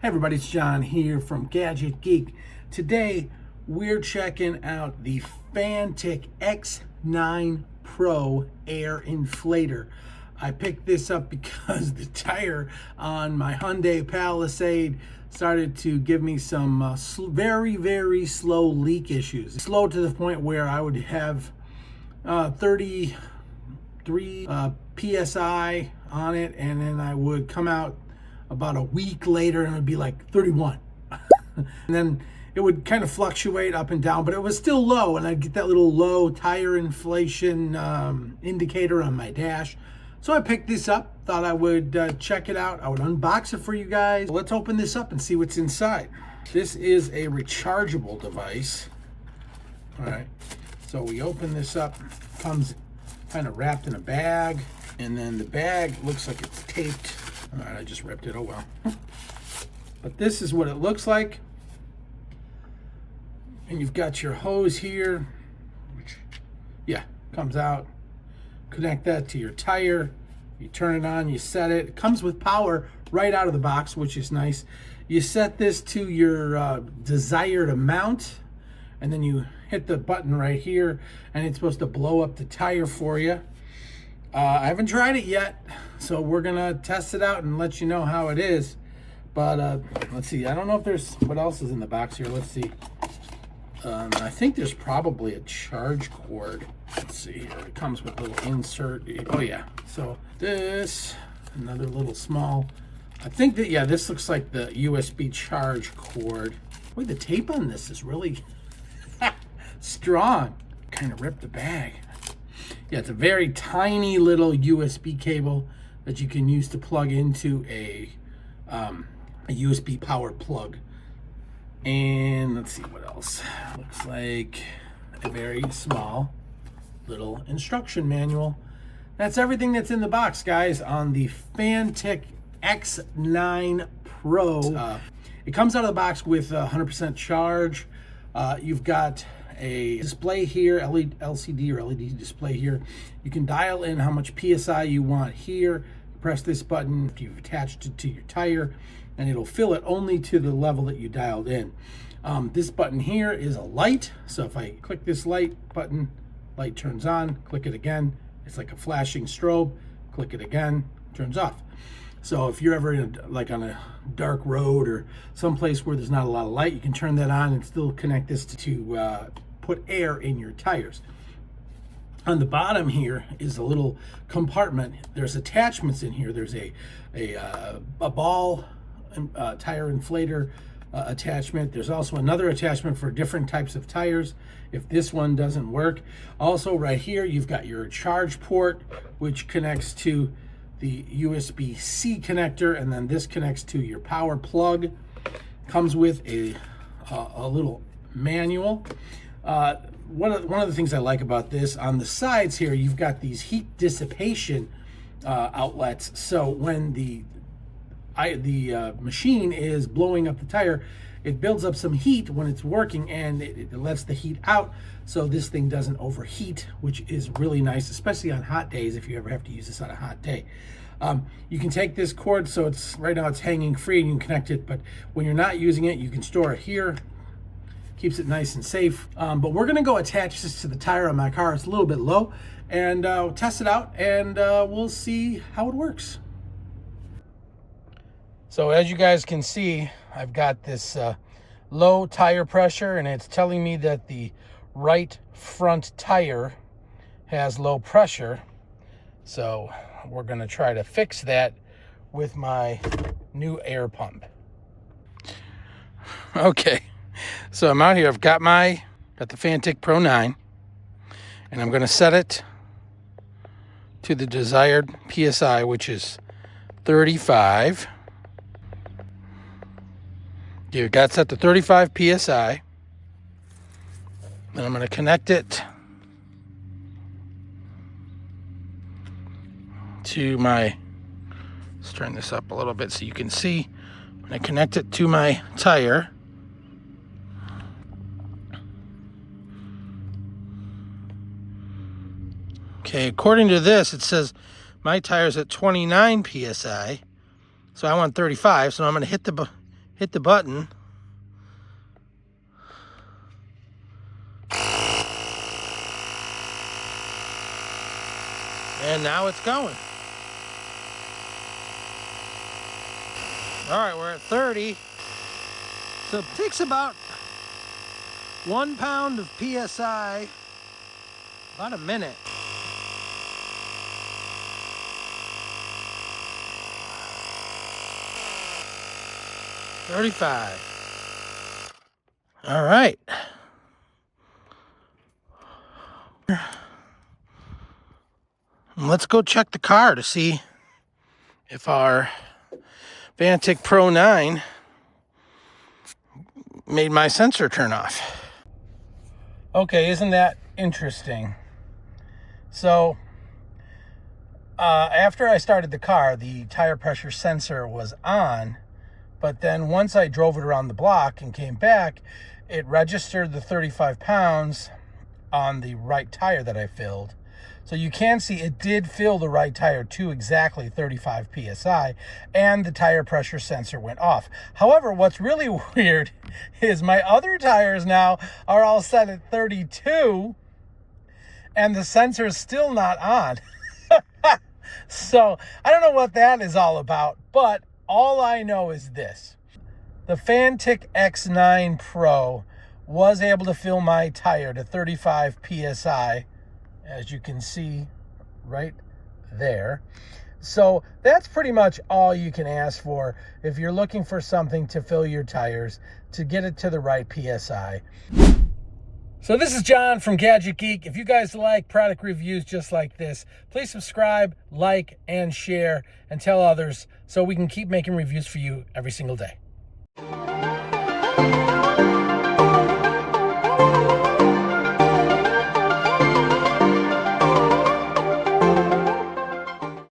Hey everybody, it's John here from Gadget Geek. Today we're checking out the Fanttik X9 Pro Air Inflator. I picked this up because the tire on my Hyundai Palisade started to give me some very slow leak issues. Slow to the point where I would have 33 PSI on it, and then I would come out about a week later and it'd be like 31. And then it would kind of fluctuate up and down, but it was still low, and I'd get that little low tire inflation indicator on my dash. So I picked this up, thought I would check it out. I would unbox it for you guys. Let's open this up and see what's inside. This is a rechargeable device. All right, so we open this up, comes kind of wrapped in a bag, and then the bag looks like it's taped. All right, I just ripped it, oh well. But this is what it looks like. And you've got your hose here, which, yeah, comes out. Connect that to your tire. You turn it on, you set it. It comes with power right out of the box, which is nice. You set this to your desired amount, and then you hit the button right here, and it's supposed to blow up the tire for you. I haven't tried it yet, so we're gonna test it out and let you know how it is. But let's see, I don't know if there's, what else is in the box here? Let's see. I think there's probably a charge cord. Let's see here, it comes with a little insert. Oh yeah, so this, another little small, I think that, yeah, this looks like the USB charge cord. Boy, the tape on this is really strong. Kind of ripped the bag. Yeah, it's a very tiny little USB cable that you can use to plug into a USB power plug. And let's see what else. Looks like a very small little instruction manual. That's everything that's in the box, guys, on the Fanttik X9 Pro. It comes out of the box with 100% charge. You've got a display here, LCD or LED display here. You can dial in how much PSI you want here. Press this button if you've attached it to your tire, and it'll fill it only to the level that you dialed in. This button here is a light, so if I click this light button, light turns on. Click it again, it's like a flashing strobe. Click it again, turns off. So if you're ever in like on a dark road or someplace where there's not a lot of light, you can turn that on and still connect this to put air in your tires. On the bottom here is a little compartment. There's attachments in here. There's a ball tire inflator attachment. There's also another attachment for different types of tires if this one doesn't work. Also right here you've got your charge port, which connects to the USB-C connector, and then this connects to your power plug. Comes with a little manual. One of the things I like about this, on the sides here, you've got these heat dissipation outlets. So when the machine is blowing up the tire, it builds up some heat when it's working, and it lets the heat out so this thing doesn't overheat, which is really nice, especially on hot days if you ever have to use this on a hot day. You can take this cord, so it's right now it's hanging free and you can connect it, but when you're not using it, you can store it here. Keeps it nice and safe. But we're gonna go attach this to the tire on my car. It's a little bit low, and test it out, and we'll see how it works. So as you guys can see, I've got this low tire pressure, and it's telling me that the right front tire has low pressure. So we're gonna try to fix that with my new air pump. Okay, so I'm out here. I've got the Fanttik Pro 9, and I'm gonna set it to the desired PSI, which is 35. You got set to 35 PSI. Then I'm going to connect it to my, let's turn this up a little bit so you can see. I'm going to connect it to my tire. Okay, according to this, it says my tire's at 29 PSI. So I want 35, so I'm going to hit hit the button. And now it's going. All right, we're at 30. So it takes about 1 pound of PSI, about a minute. $35. All right. Let's go check the car to see if our Fanttik Pro 9 made my sensor turn off. Okay, isn't that interesting? So, after I started the car, the tire pressure sensor was on, but then once I drove it around the block and came back, it registered the 35 pounds on the right tire that I filled. So you can see it did fill the right tire to exactly 35 PSI, and the tire pressure sensor went off. However, what's really weird is my other tires now are all set at 32, and the sensor is still not on. So I don't know what that is all about, but all I know is this. The Fanttik X9 Pro was able to fill my tire to 35 PSI, as you can see right there. So that's pretty much all you can ask for if you're looking for something to fill your tires to get it to the right PSI. So this is John from Gadget Geek. If you guys like product reviews just like this, please subscribe, like, and share, and tell others so we can keep making reviews for you every single day.